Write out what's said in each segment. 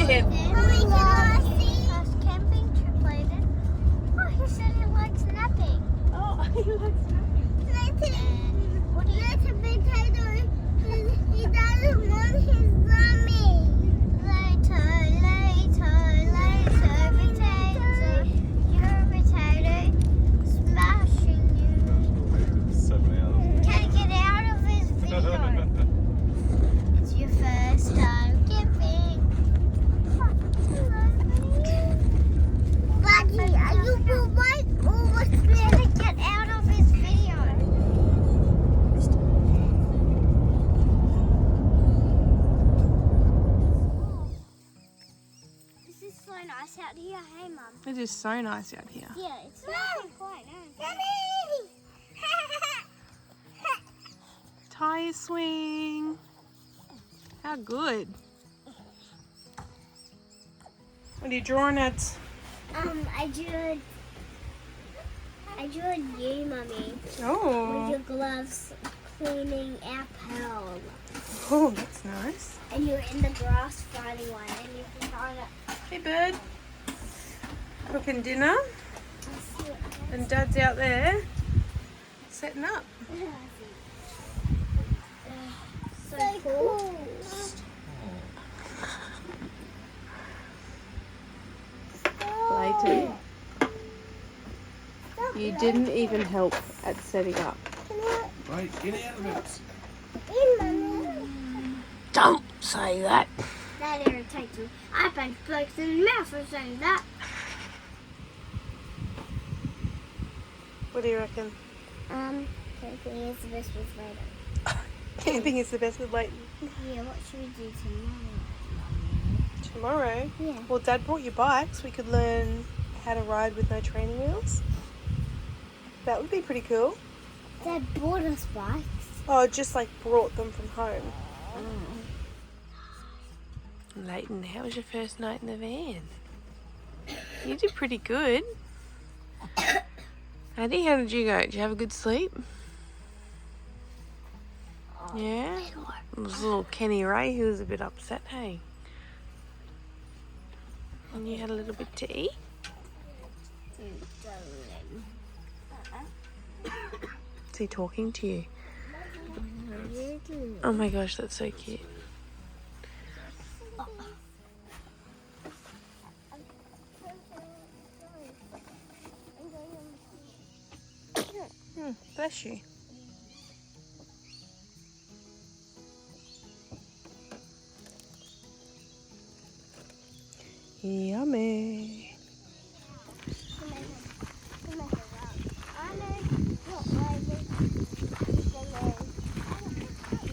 Again. Camping trip later. Oh, he said he likes napping. Oh, he likes napping. What do you? That's a potato. He doesn't want his mommy. Later, potato. You're a potato. Smashing you. 7 hours. Can't get out of his video. It's your first time camping. Buddy, are you alright? Or what's never get out of his video? This is so nice out here, hey Mum? It is so nice out here. Yeah, it's nice and quiet now. Tire swing. How good. What are you drawing at? I drew you, Mummy, with Oh. your gloves cleaning our pool. Oh, that's nice. And you're in the grass finding one, and you can find it. Hey, bird. Cooking dinner. Let's see what And Dad's out there setting up. so cool. Lleyton, you didn't even help at setting up. Right, get out of it. Don't say that. That irritates me. I punch blokes in the mouth for saying that. What do you reckon? Camping is the best with later. Camping is the best with Lleyton. Yeah, what should we do tomorrow? Tomorrow? Yeah. Well, Dad brought your bikes. We could learn how to ride with no training wheels. That would be pretty cool. Dad bought us bikes. Oh, just like brought them from home. Lleyton, how was your first night in the van? You did pretty good. Addie, how did you go? Did you have a good sleep? Yeah? It was little Kenny Ray who was a bit upset, hey? And you had a little bit to eat? Is he talking to you? Oh my gosh, that's so cute. Bless you. Yummy.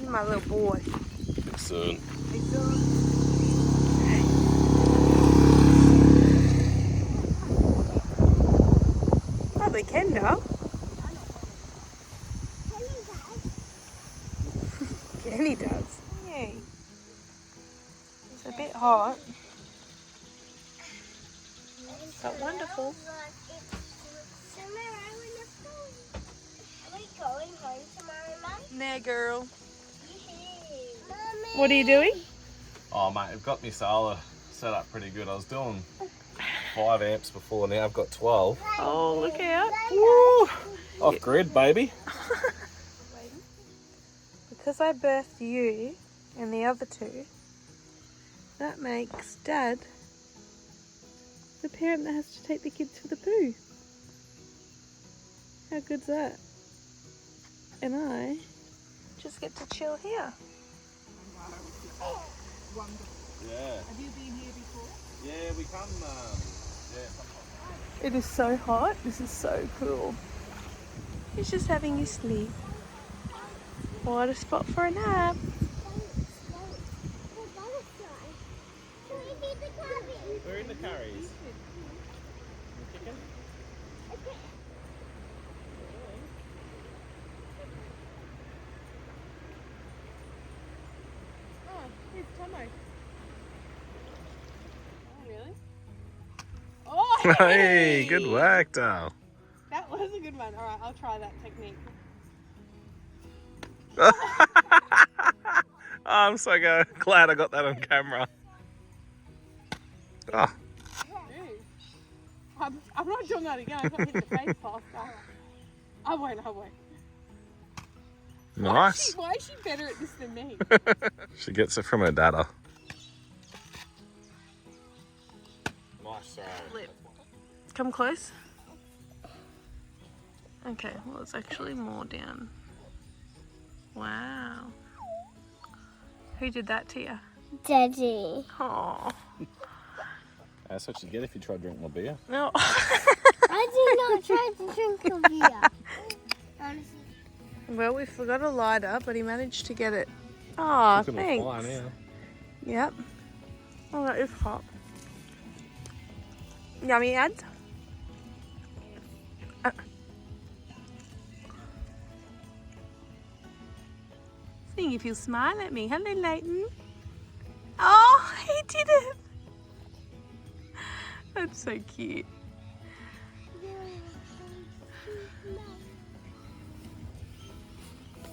My little boy. Soon. Probably Kendall. Kenny does. Yay. It's a bit hot. But wonderful. Are we going home tomorrow, Mum? Nah, girl. Mommy. What are you doing? Oh mate, I've got my solar set up pretty good. I was doing 5 amps before, now I've got 12. Oh, look out. Woo! Off grid, baby. Because I birthed you and the other two, that makes Dad the parent that has to take the kids for the poo. How good's that? And I just get to chill here. Yeah. Have you been here before? Yeah, we come, yeah, sometimes. It is so hot. This is so cool. He's just having his sleep. What a spot for a nap. We're in the curries. You kicking? Hey, good work, Dale. That was a good one. All right, I'll try that technique. I'm so glad I got that on camera. Oh, I'm not doing that again. I got hit in the face faster. I won't. nice. Why is she better at this than me? She gets it from her dada. Nice throw. Come close. Okay, well it's actually more down. Wow. Who did that to you? Daddy. Oh. That's what you get if you try to drink my beer. No. I did not try to drink your beer. Honestly. Well, we forgot a lighter, but he managed to get it. Oh, Cooking thanks. with fire now. Yep. Oh, that is hot. Yummy, ads. I think if you'll smile at me. Hello, Lleyton. Oh, he did it. That's so cute.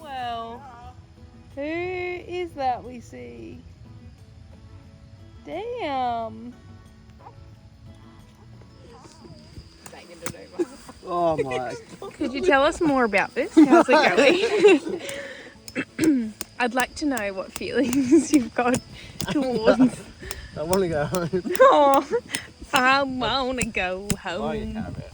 Well, who is that we see? Damn. Oh my. Could you tell us more about this? How's it going? I'd like to know what feelings you've got towards. I want to go home. Oh, I want to go Oh, you home. have it.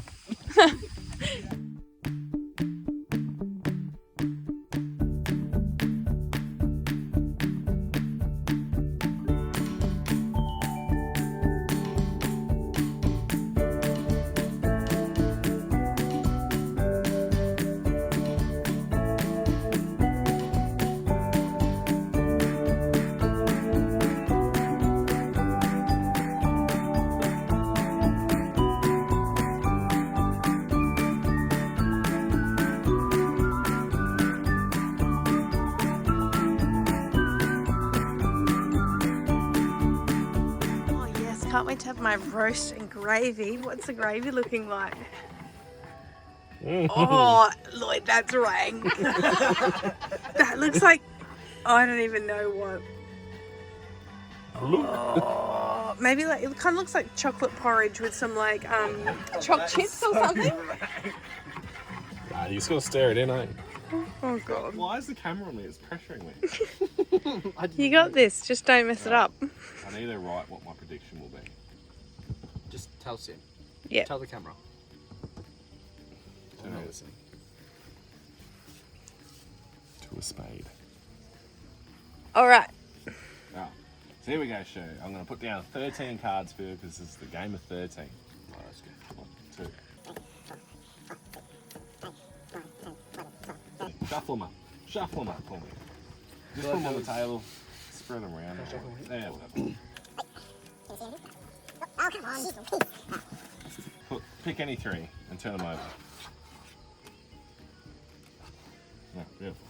Oh yes, can't wait to have my roast and gravy. What's the gravy looking like? Oh, Lloyd, that's rank. That looks like, I don't even know what. Oh, maybe like, it kind of looks like chocolate porridge with some like choc chips or something. Nah, you just gotta stare it in, eh? Oh god. Why is the camera on me? It's pressuring me. You got this, just don't mess it up. I need to write what my prediction will be. Just tell Sim. Yeah. Tell the camera. To, I'm not listening. to a spade. Alright. Now, so here we go, Shu. I'm gonna put down 13 cards for you because this is the game of 13. Oh, that's good. 1, 2. Shuffle them up. Shuffle them up for me. Just put them on the table. Spread them around. There we go. Pick any 3 and turn them over. Yeah, beautiful.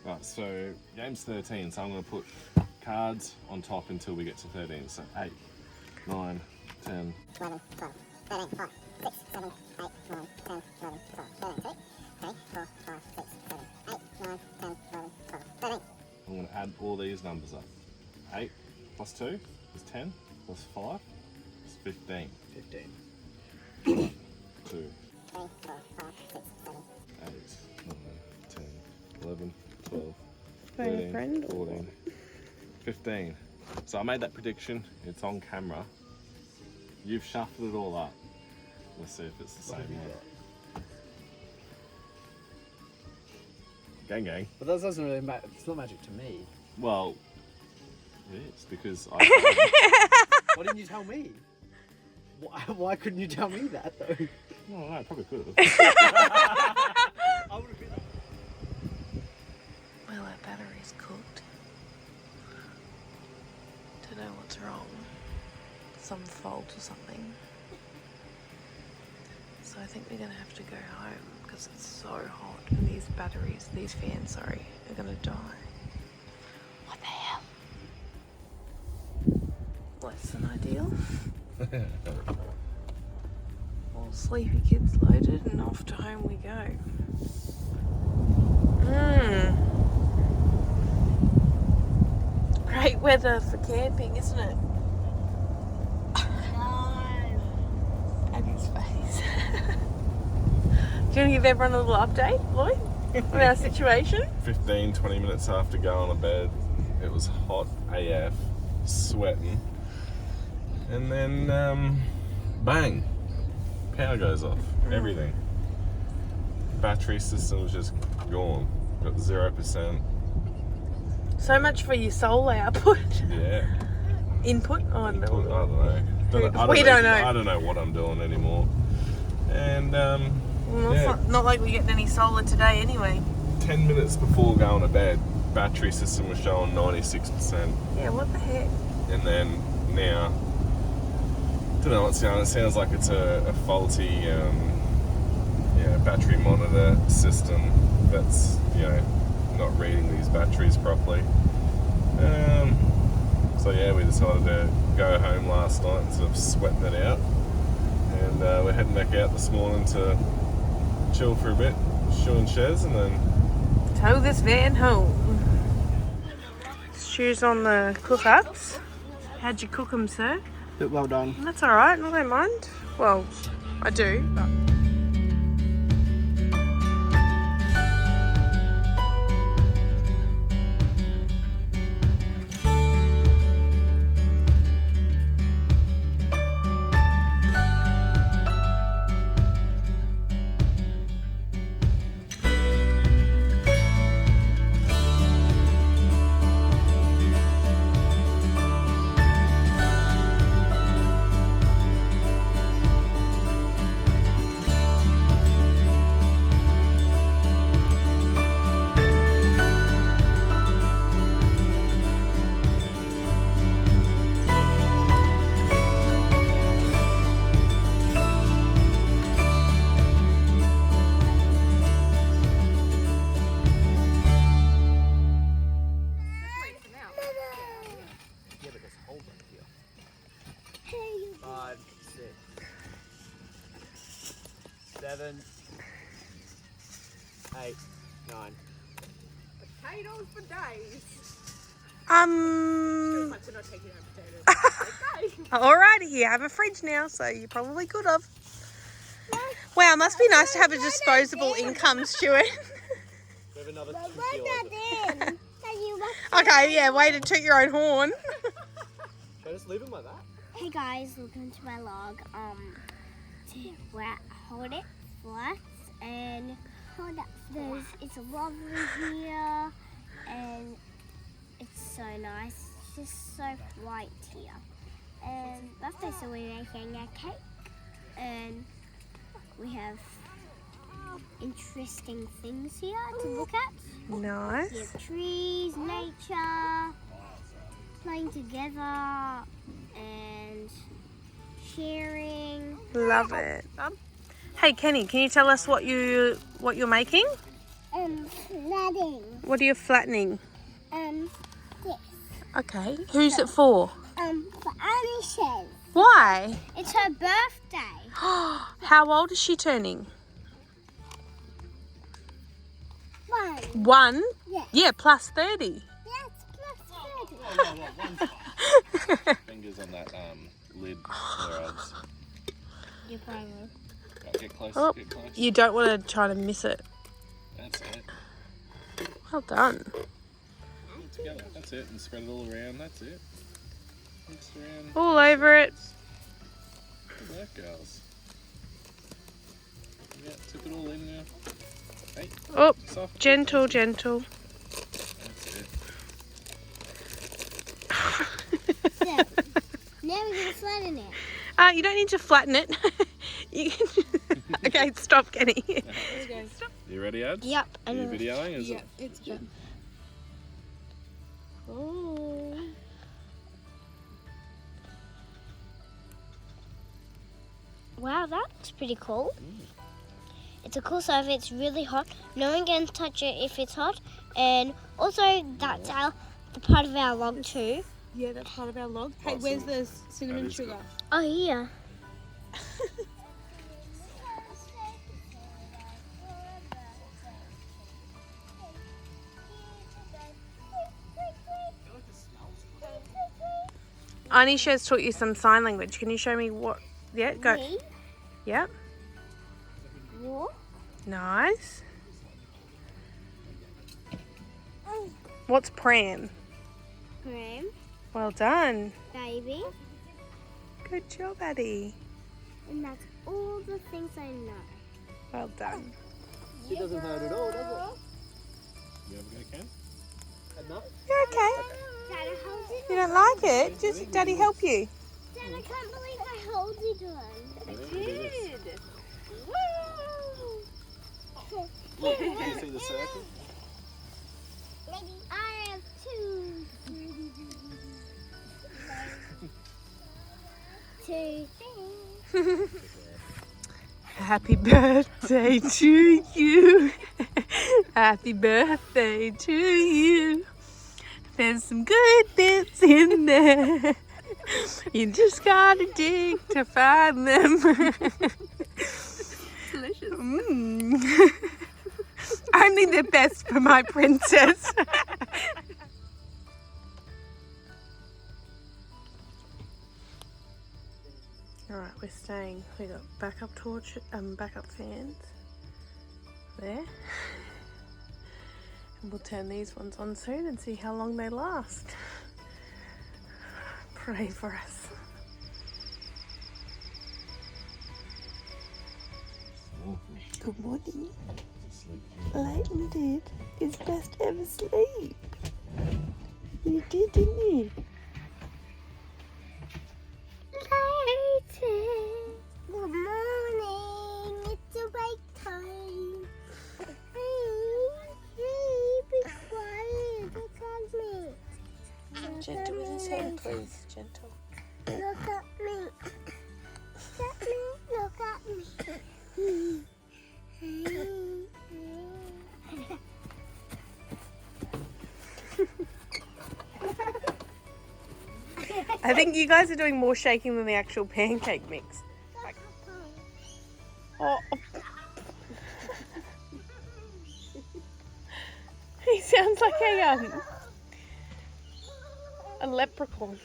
Right, so game's 13, so I'm going to put cards on top until we get to 13. So 8, 9, 10, 11, 12, 13, 14, 6, 7, 8, 9, 10, 11, 12, 13, 3, 4, 5, 6, 7, 8, 9, 10, 11, 12, 13. I'm going to add all these numbers up. 8 plus 2 is 10, plus 5 is 15. 15. 1, 2, 3, 4, 5, 6, 7. 8, 9, 10, 11, 12, Phone a 13, friend or 14, 15. So I made that prediction. It's on camera. You've shuffled it all up. Let's see if it's the same one. Gang gang. But that doesn't really matter. It's not magic to me. Well, it is because I. Why didn't you tell me? Why couldn't you tell me that though? Oh, no, I probably could have. I would have been. Well, our battery's cooked. Don't know what's wrong. Some fault or something. So I think we're gonna have to go home because it's so hot and these fans, sorry, are gonna die. What the hell? Bless less than ideal. All sleepy kids loaded and off to home we go. Great weather for camping, isn't it? Abby's face. Do you want to give everyone a little update, Lloyd, on our situation? 15-20 minutes after going to bed, it was hot AF, sweating, and then bang, power goes off, everything. Battery system's just gone, got 0%. So much for your solar output. Yeah. Input? Oh, no. I don't know. We don't know. I don't know what I'm doing anymore. And Well, yeah, it's not like we're getting any solar today anyway. 10 minutes before going to bed, battery system was showing 96%. Yeah, what the heck? And then now, don't know what's going on. It sounds like it's a faulty battery monitor system that's not reading these batteries properly. So yeah, we decided to go home last night instead of sweating it out, and we're heading back out this morning to chill for a bit, Shu and Shez, and then Tow this van home. Shoes on the cook-ups. How'd you cook them, sir? Well done. That's alright, I don't mind. Well, I do, but... Yeah, but there's holes up here. 5, 6, 7, 8, 9. Potatoes for days. Much they're not taking out potatoes. Okay. Alrighty, you have a fridge now, so you probably could have. Wow, must be nice to have a disposable income, Stuart. We have another 2 kilos. Okay, yeah, way to toot your own horn. Should I just leave them like that? Hey guys, welcome to my log. Hold it flat and it's lovely here and it's so nice. It's just so bright here. And birthday, so we're making a cake and we have interesting things here to look at. We Nice. have trees, nature, playing together and sharing. Love it. Hey Kenny, can you tell us what you're making? Flooding. What are you flattening? This. Okay. Who's it for? For Anisha. Why? It's her birthday. How old is she turning? 1. 1? Yes. Yeah, plus 30. Yes, plus 30. fingers on that lid where I was. You're probably. Right, get close, Oh, get close. you don't want to try to miss it. That's it. Well done. Put it together. That's it. And spread it all around. That's it. Mix around. All over it. Look at that, girls. Yeah, tip it all in now. Hey, Oh, soft. gentle, gentle. That's it. So, now we're going to flatten it. You don't need to flatten it. You can... Okay, stop, Kenny. You ready, Ad? Yep. Are you videoing? Is Yeah, it? it's done. Oh. Wow, that's pretty cool. It's a cool stove. It's really hot. No one can touch it if it's hot. And also, that's the part of our log too. Yeah, that's part of our log. Hey, where's the cinnamon sugar? Oh, here. Anisha's taught you some sign language. Can you show me what? Yeah, go. Me, Yep. walk, Nice. What's pram? pram, Well done. baby, Good job, Addie. and that's all the things I know. Well done. It doesn't hurt at all, does You have a go, Ken? it? Enough? You're okay. Dad, I hold it. You don't like it? Just Daddy help you. Dad, I can't believe I hold it on. Did. Look, can you see the circle? I have two. Two things. Happy birthday to you. Happy birthday to you. There's some good bits in there. You just gotta dig to find them. Delicious. Only the best for my princess. Alright, we're staying. We got backup torch, backup fans there. And we'll turn these ones on soon and see how long they last. Pray for us. Good morning. Lleyton did his best ever sleep. You did, didn't you? Lleyton, good morning. It's awake time. Hey, be quiet. Look at me. Gentle with his hand, please. Gentle. Look at me. Look at me. Look at me. I think you guys are doing more shaking than the actual pancake mix. Oh. He sounds like a leprechaun.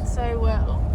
So well.